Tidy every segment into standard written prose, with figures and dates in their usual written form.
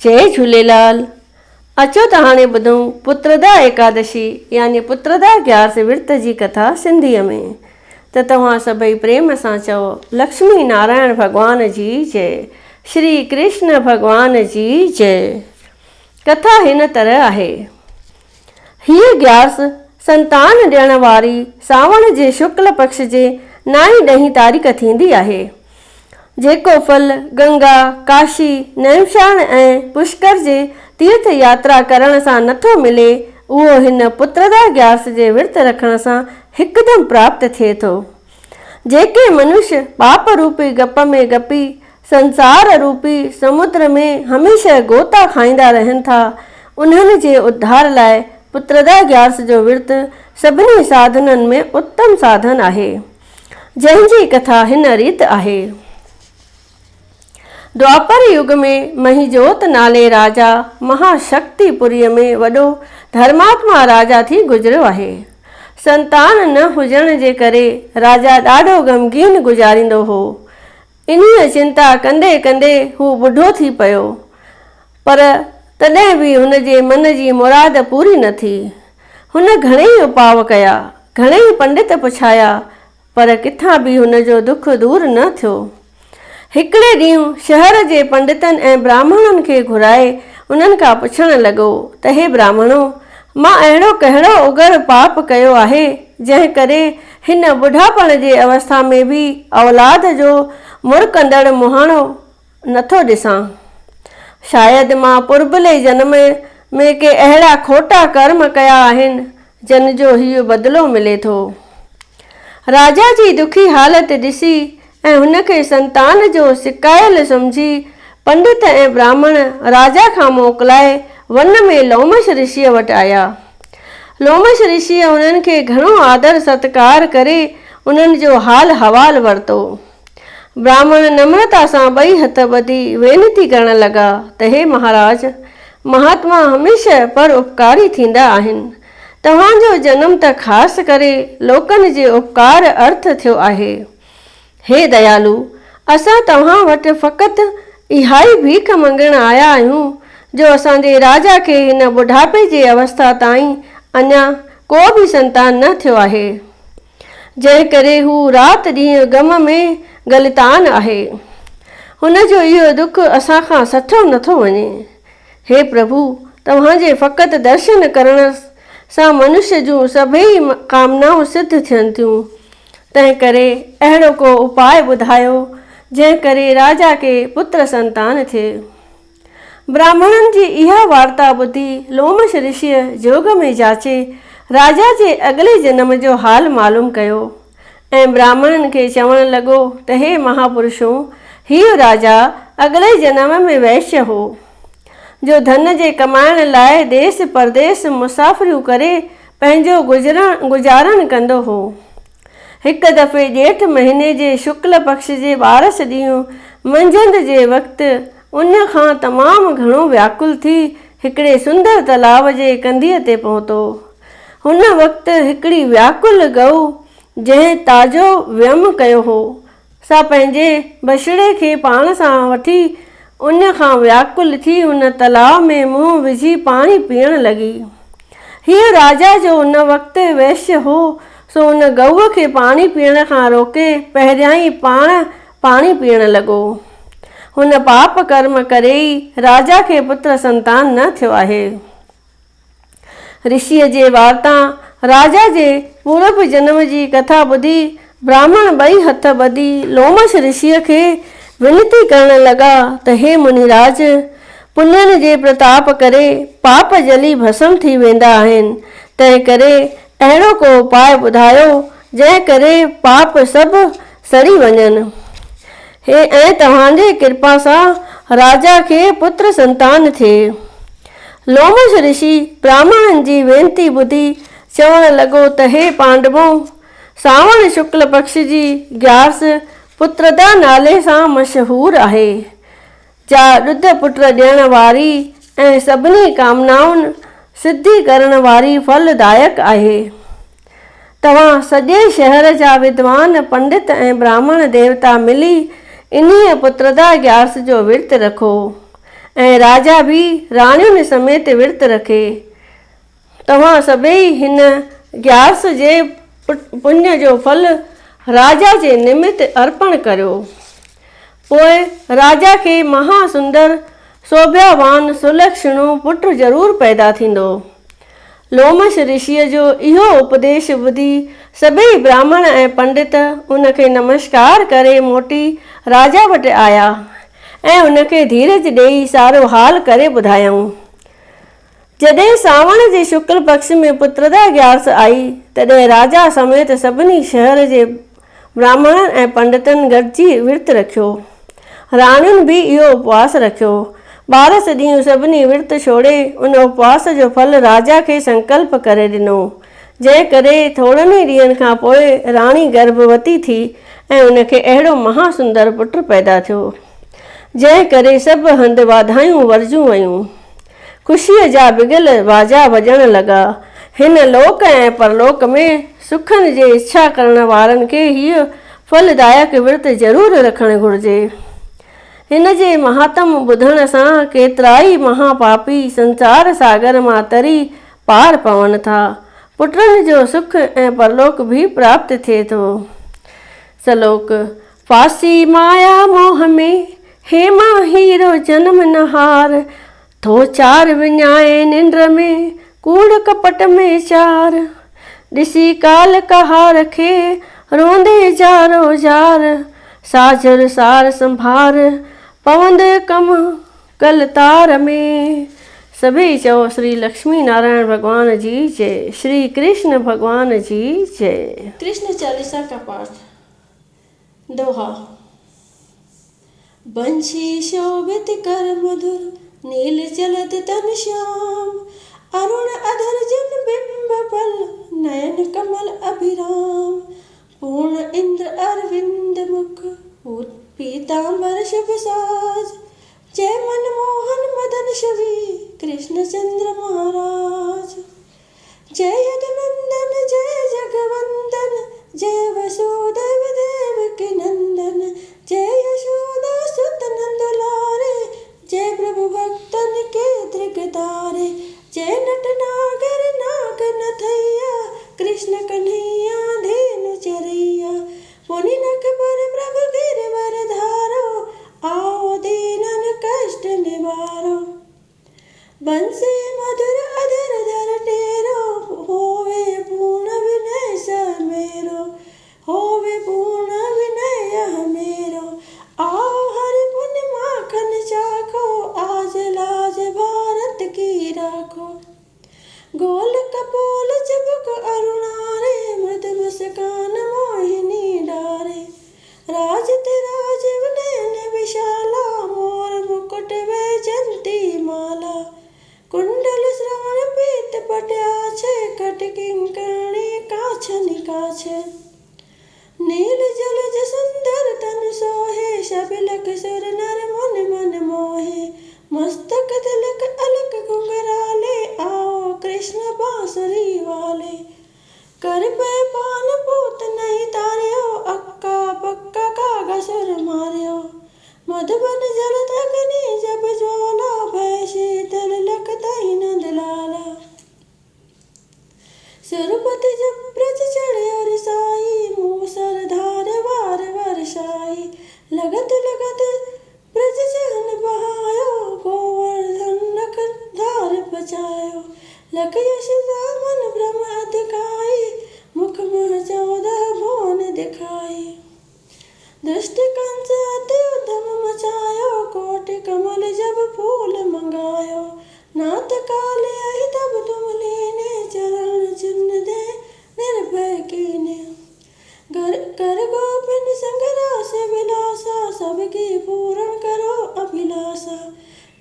जय झूलेलाल। अचो त हाणे ॿुधूं पुत्रदा एकादशी यानी पुत्रदा ग्यारस विर्त जी कथा सिंधीअ में। त तव्हां सभई प्रेम सां चओ लक्ष्मी नारायण भगवान जी जय, श्री कृष्ण भगवान जी जय। कथा हिन तरह आहे। हीअ ग्यारस संतान ॾियण वारी सावण जे शुक्ल पक्ष जे 9-10 तारीख़ थींदी आहे। जेको फल गंगा, काशी, नैमिषारण ऐं पुष्कर जे तीर्थ यात्रा करण सां नथो मिले, उहो हिन पुत्रदा ग्यारस जे विर्त रखण सां हिकदमि प्राप्त थिए थो। जेके मनुष्य पाप रूपी गप में गपी संसार रूपी समुद्र में हमेशह गोता खाईंदा रहनि था, उन्हनि जे उद्धार लाइ पुत्रदा ग्यारस जो विर्त सभिनी साधननि में उत्तम साधन आहे, जंहिंजी कथा हिन रीत आहे। द्वापर युग में महिजोत नाले राजा महाशक्तिपुरीअ में वॾो धर्मात्मा राजा थी गुज़रियो आहे। संतान न हुजण जे करे राजा ॾाढो ग़मगीन गुज़ारींदो हो। इन्हीअ चिंता कंदे कंदे हू ॿुढो थी पियो, पर तॾहिं बि हुन जे मन जी मुराद पूरी न थी। हुन घणेई उपाव कया, घणेई पंडित पुछाया, पर किथां बि हुन जो दुख दूर न थियो। हिकिड़े ॾींहुं शहर जे पंडितनि ऐं ब्राह्मणनि खे घुराए उन्हनि खां पुछण लॻो त हे ब्राह्मणो, मां अहिड़ो कहिड़ो उगर पाप कयो आहे जंहिं करे हिन ॿुढापण जे अवस्था में बि औलाद जो मुड़कंदड़ मुहाणो नथो ॾिसां। शायदि मां पुरबले जनम में के अहिड़ा खोटा कर्म कया आहिनि जिन जो हीउ बदिलो मिले थो। राजा जी दुखी हालत ॾिसी ऐं हुनखे संतान जो सिकायल सम्झी पंडित ऐं ब्राह्मण राजा खां मोकिलाए वन में लोमश ऋषिअ वटि आया। लोमश ऋषिअ उन्हनि खे घणो आदर सत्कार करे उन्हनि जो हाल हवाल वरितो। ब्राह्मण नम्रता सां ॿई हथ ॿधी वेनती करण लॻा त हे महाराज, महात्मा हमेशह पर उपकारी थींदा आहिनि। तव्हांजो जनम त ख़ासि करे लोकनि जे उपकार अर्थ थियो आहे। हे दयालु, असां तव्हां वटि फ़क़ति इहा ई भीख मंगण आया आहियूं जो असांजे राजा खे हिन ॿुढापे जी अवस्था ताईं अञा को बि संतान न थियो आहे, जंहिं करे हू राति ॾींहुं ग़म में गलितान आहे। हुन जो इहो दुख असां खां सठो नथो वञे। हे प्रभु, तव्हांजे फ़क़ति दर्शन करण सां मनुष्य जूं सभई कामनाऊं सिद्ध थियनि थियूं। तंहिं करे अहिड़ो को उपाय ॿुधायो जंहिं करे राजा के पुत्र संतान थिए। ब्राह्मणनि जी इहा वार्ता ॿुधी लोमश ऋषिअ जोग में जाचे राजा जे अॻिले जनम जो हाल मालूम कयो ऐं ब्राह्मणनि खे चवण लॻो त हे महापुरुषों, हीउ राजा अॻिले जनम में वैश्य हो, जो धन जे कमाइण लाइ देश परदेस मुसाफ़िरियूं करे पंहिंजो गुज़ारण कंदो हो। हिकु दफ़े ॼेठ महीने जे शुक्ल पक्ष जे 12 ॾींहुं मंझंदि जे वक़्तु उन खां तमामु घणो व्याकुल थी हिकिड़े सुंदर तलाव जे कंधीअ ते पहुतो। हुन वक़्तु हिकिड़ी व्याकुल गऊ जंहिं ताज़ो व्यम कयो हो, सा पंहिंजे बछड़े खे पाण सां वठी उन खां व्याकुल थी उन तलाव में मुंहुं विझी पाणी पीअण लॻी। हीअ राजा जो उन वक़्तु वैश्य हो, सो उन गऊअ खे पाणी पीअण खां रोके पहिरियां ई पाण पाणी पीअण लॻो। हुन पाप कर्म करे ई राजा खे पुत्र संतान न थियो आहे। ऋषिअ जे वार्ता राजा जे पूर्व जनम जी कथा ॿुधी ब्राह्मण ॿई हथ ॿधी लोमश ऋषिअ खे विनती करण लॻा त हे मुनिराज, पुण्यनि जे प्रताप करे पाप जली भस्म थी वेंदा आहिनि। तंहिं करे अहिड़ो को उपाय ॿुधायो जंहिं करे पाप सभु सड़ी वञनि। हे ऐं तव्हांजे कृपा सां राजा खे पुत्र संतान थिए। लोमश ऋषि ब्राह्मणनि जी वेनती ॿुधी चवण लॻो त हे पांडवों, सावण शुक्ल पक्ष जी ग्यारस पुत्रदा नाले सां मशहूरु आहे, जा ॾुध पुट ॾियण वारी ऐं सभिनी कामनाउनि सिद्धि करण वारी फलदायक आहे। तव्हां सॼे शहर जा विद्वान पंडित ऐं ब्राह्मण देवता मिली इन्हीअ पुत्रदा ग्यारस जो विर्त रखो ऐं राजा भी राणियुनि समेत विर्त रखे। तव्हां सभई हिन ग्यारस जे पुण्य जो फल राजा जे निमित्त अर्पण करियो। पोइ राजा खे महासुंदर शोभावान सुलक्षणो पुट ज़रूरु पैदा थींदो। लोमश ऋषिअ जो इहो उपदेश ॿुधी सभई ब्राह्मण ऐं पंडित उनखे नमस्कार करे मोटी राजा वटि आया ऐं उनखे धीरज ॾेई सारो हाल करे ॿुधायऊं। जॾहिं सावण जे शुक्ल पक्ष में पुत्रदा ग्यारस आई, तॾहिं राजा समेत सभिनी शहर जे ब्राह्मणनि ऐं पंडितनि गॾिजी विर्त रखियो। राणियुनि भी इहो उपवास रखियो। 12 ॾींहं सभिनी विर्त छोड़े उन उपवास जो फल राजा खे संकल्प करे ॾिनो, जंहिं करे थोरनि ई ॾींहंनि खां पोइ राणी गर्भवती थी ऐं उनखे अहिड़ो महासुंदर पुटु पैदा थियो, जंहिं करे सभु हंधि वाधायूं वरजियूं वयूं। ख़ुशीअ जा बिगल बाजा वॼण लॻा। हिन लोक ऐं परलोक में सुखनि जे इच्छा करण वारनि खे हीअ फलदायक विर्त ज़रूरु रखणु घुरिजे। हिन जे महात्म ॿुधण सां केतिराई महापापी संसार सागर मां तरी पार पवनि था। पुटनि जो सुख ऐं परलोक भी प्राप्त थिए थो। सलोक। फासी माया मोह में हेमा हीरो जन्म नहार, थो चार विञाए निंड में कूड़ कपट में चार, ॾिसी काल कहा रखे रोंदे जारो जार, साजर सार संभार पवंदे कम कल तार में। सभी चओ श्री लक्ष्मी नारायण भगवान जी जय, श्री कृष्ण भगवान जी जय। कृष्ण चालीसा का पाठ। दोहा। बंशी शोभित कर मधुर, नील चलत तन श्याम, अरुण अधर जन बिंब पल, नयन कमल अभिराम, पूर्ण इंद्र अरविंद मुख, पीतांबर शुभ साज, जय मनमोहन मदन छवि, कृष्ण चंद्र महाराज। जय यदुनंदन जय जगवंदन, जय वसुदेव देवकी नंदन, जय यशोदा सुत नंद लारे, जय प्रभु भक्तन के त्रिकतारे, जय नट नागर नाग नथैया, कृष्ण कन्हैया धेनु चरैया, पुनि नख पर प्रभु गिरवर धारो, आओ दीनन कष्ट निवारो। बंसी मधुर अधर धर टेरो, होवे पूर्ण विनय समेरो, होवे पूर्ण विनय मेरो, आओ हरि पुण्य माखन चाखो, आज लाज भारत की राखो। गोल कपोल चबुक अरुणारे, मृद मुस्कान मोहिनी डारे, राजत राजीव नयन विशाला, मोर मुकुट वैजंती माला, कुंडल श्रवण पीत पट्याछे, कट किंकणी काछ निकाछे, नील जलज सुंदर तन सोहे, शबिलक सुर नर मन मन मोहे, मस्तक तिलक अलक घुंघराले, आओ कृष्ण बांसुरी वाले, कर पे पान पूत नहीं तारियो, अक्का बक्का कागा सुर मारियो, मधुबन जलत अग्नि जब ज्वाला, भय शीतल लखतहि नंद लाला। सुरपति जब ब्रज चढ़े और साई, मूसर धार वार वर्षाई, लगत लगत ब्रज जहन बहायो, गोवर्धन नख धार बचायो, लख यश दामन ब्रह्म अधिकाई, मुख मह 14 भुवन दिखाई। दृष्ट कंस अति उद्यम मचायो, कोटि कमल जब फूल मंगायो, नाथ काले आई तब तुम लीने, चरण चिन्ह दे निर्भय कीने। कर गोपिन संग रास विलासा, सबकी पूर्ण करो अभिलाषा,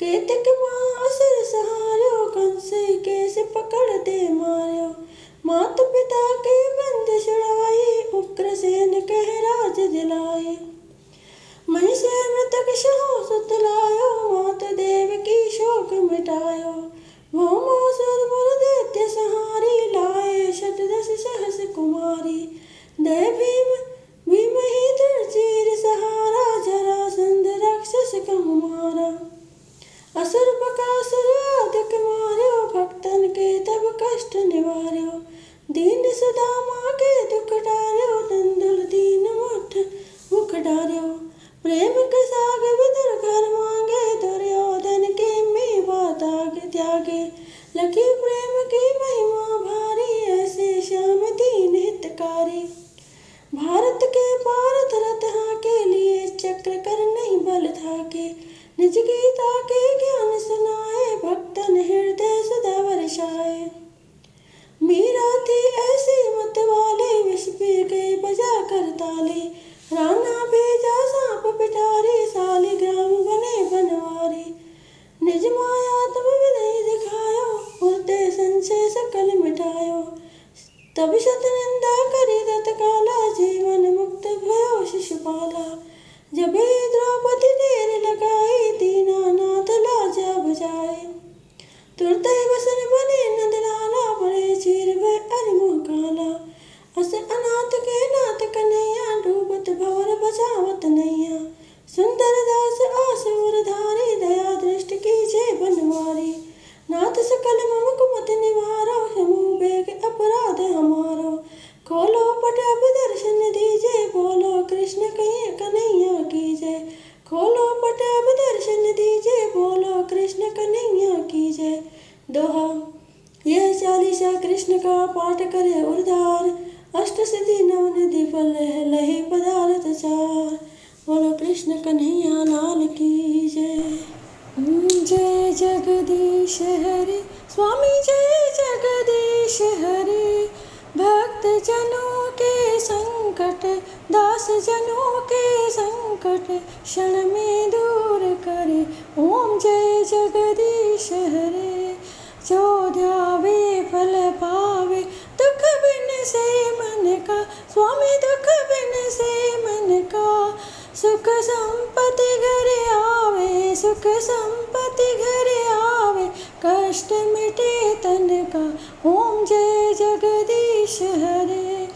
केतक असुर सहार्यो, कंस केस पकड़ते मार्यो, मात पिता के बंद छुड़ाई, उग्रसेन कह राज दिलाई। महिषे मृतक सहो सुत लायो, मात देव की शोक मिटायो, भौमासुर मुर दैत्य सहारी, लाए 18 सहस कुमारी, दय भीम ही दृढ़ चीर सहारा, जरासंध राक्षस कहु मारा। कष्ट निवार्यो। दीन सुदामा के दुख टार्यो, दंदुल दीन मुख डार्यो। प्रेम के साग विदुर घर मांगे, दुर्योधन के मेवा त्यागे। लखी प्रेम की महिमा भारी, ऐसे श्याम दीन हितकारी। भारत के पारत रथ हाके, लिए चक्र कर नहीं बल थाके। निज गीता के ज्ञान सुनाए, भक्तन हृदय सदा वर्षाए। मीरा थी ऐसी मत वाले, विष पी गए बजा कर ताले। राणा भेजा सांप पिटारी, सालिग्राम बने बनवारी। निज माया तब विनय दिखायो, उड़ते संशय सकल मिटायो। तब शत निंदा करी तत्काला, जीवन मुक्त भयो शिशुपाला। जब द्रौपदी ढेर लगाई, दीनानाथ लाजा बजाए। तुरत बसन बने नंदलाला, बड़े चीर भय अरिमुह काला। अस अनाथ के नाथ कन्हैया, डूबत भवर बचावत नैया। सुंदर दास आसुर धारी, दया दृष्टि कीजे बनवारी। नाथ सकल मम कुमत निवारो, समूह बेग अपराध हमारो। खोलो पट अब दर्शन दीजे, बोलो कृष्ण कन्हैया की जय। खोलो पट अब दर्शन दीजे, बोलो कृष्ण कन्हैया की जय। दोहा। यह चालीसा कृष्ण का पाठ करे उद्धार, अष्ट सिद्धि नवनिधि फल लहे पदार्थ चार। बोलो कृष्ण कन्हैया लाल की जय। जय जगदीश हरे स्वामी, जय जगदीश हरे। भक्त जनों के संकट, दास जनों के संकट, क्षण में दूर करे। ओम जय जगदीश हरे। जो ध्यावे फल पावे, दुख बिन से मन का। स्वामी दुख बिन से मन का। सुख संपत्ति घर आवे, सुख संपत्ति घर आवे, कष्ट मिटे तन का। ओम जय जगदीश हरे।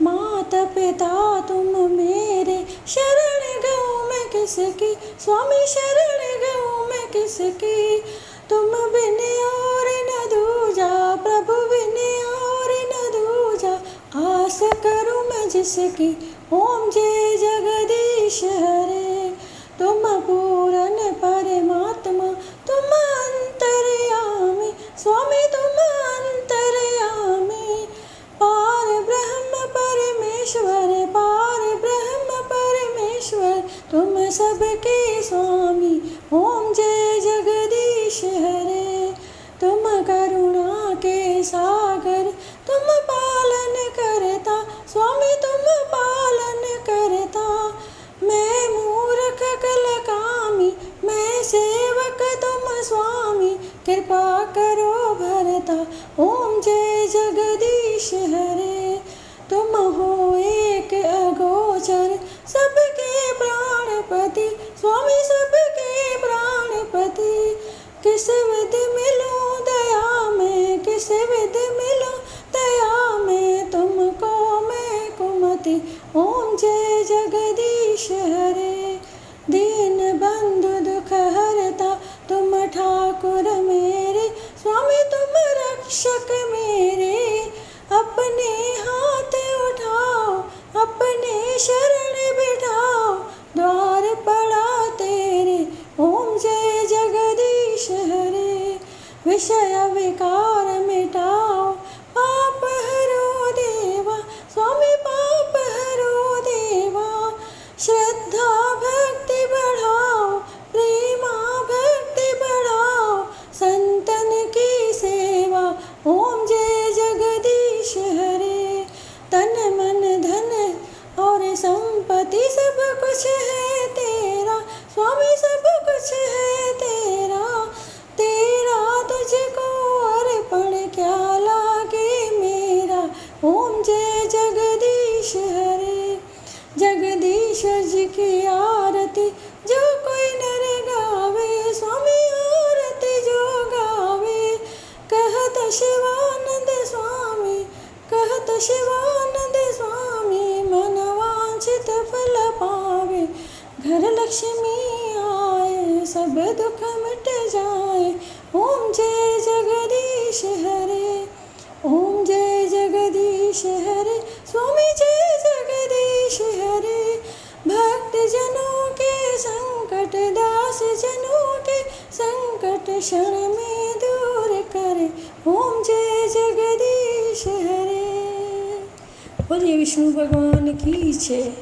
माता पिता तुम मेरे, शरण गऊँ मैं किसकी। स्वामी शरण गऊँ मैं किसकी। तुम बिन और न दूजा, प्रभु बिन और न दूजा। आस करूँ मैं जिसकी। ओम जय जगदीश हरे। तुम पूर्ण परमात्मा, तुम अंतर्यामी। स्वामी तुम अंतर्यामी। पार ब्रह्म परमेश्वर, पार ब्रह्म परमेश्वर, तुम सबके स्वामी। ओम जय जगदीश हरे। तुम करुणा के सागर, तुम पालन करता। स्वामी तुम पालन करता। मैं मूर्ख कलकामी, मैं सेवक तुम स्वामी। कृपा करो भरता। ओम जय जगदीश हरे। तुम हो एक अगोचर, सबके प्राणपति। स्वामी सबके प्राणपति। किस विध मिलूं दया में, किस विध मिलूं दया में, तुमको मैं कुमति। ओम जय जगदीश हरे। दीन बंधु दुख हरता, तुम ठाकुर मेरे। स्वामी तुम रक्षक मेरे। अपने हाथ उठाओ, अपने शरण बिठाओ, द्वार पड़ा तेरे। ओम जय जगदीश हरे। विषय विकार मिटाओ, पाप हरो देवा। स्वामी पाप हरो देवा। श्रद्धा भक्ति बढ़ाओ, प्रेमा भक्ति बढ़ाओ, संतन की सेवा। ओम जय जगदीश हरे। तन मन धन और संपत्ति सब कुछ है तेरा। स्वामी सब कुछ है तेरा। तेरा तुझको अर्पण क्या लागे मेरा। ओम जय जगदीश हरे। जगदीश्वर जी की आरती जो कोई नर गावे। स्वामी आरती जो गावे। कहत शिवानंद स्वामी, कहत शिवानंद स्वामी, मन वांछित फल पावे। घर लक्ष्मी आए, सब दुख मिट जाए। ओम जय जगदीश हरे। संकट दास जनों के संकट क्षण में दूर करे। ओम जय जगदीश हरे। बोलिए विष्णु भगवान की जय।